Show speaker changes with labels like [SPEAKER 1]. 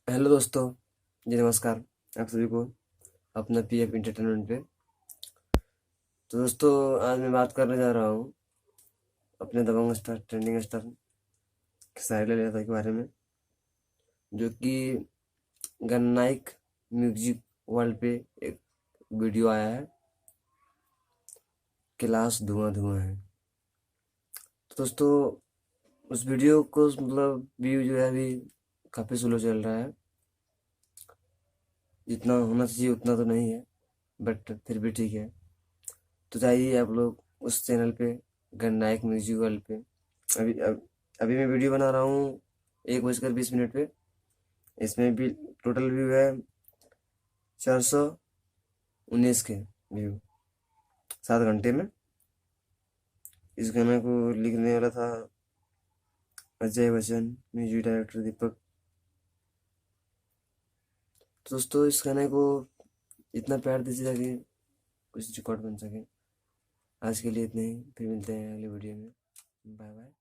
[SPEAKER 1] Hello दोस्तों। जी नमस्कार आप सभी को अपना पीएफ इंटरटेनमेंट पे। तो दोस्तों आज मैं बात करने जा रहा हूँ अपने दबंग स्टार ट्रेंडिंग स्टार साहिल लेता के बारे में, जो कि गन्नाइक म्यूजिक वर्ल्ड पे एक वीडियो आया है, क्लास धुआं धुआं है। तो दोस्तों उस वीडियो को मतलब व्यू जो है अभी काफ़ी स्लो चल रहा है, जितना होना चाहिए उतना तो नहीं है, बट फिर भी ठीक है। तो जाइए आप लोग उस चैनल पे, गन्नायक म्यूजिक वर्ल्ड पे। अभी मैं वीडियो बना रहा हूँ 1:20 पे। इसमें भी टोटल व्यू है 419 के व्यू 7 घंटे में। इस गाने को लिखने वाला था अजय बच्चन, म्यूजिक डायरेक्टर दीपक। तो दोस्तों इस गाने को इतना प्यार दीजिए ताकि कुछ रिकॉर्ड बन सके। आज के लिए इतने ही, फिर मिलते हैं अगले वीडियो में। Bye bye.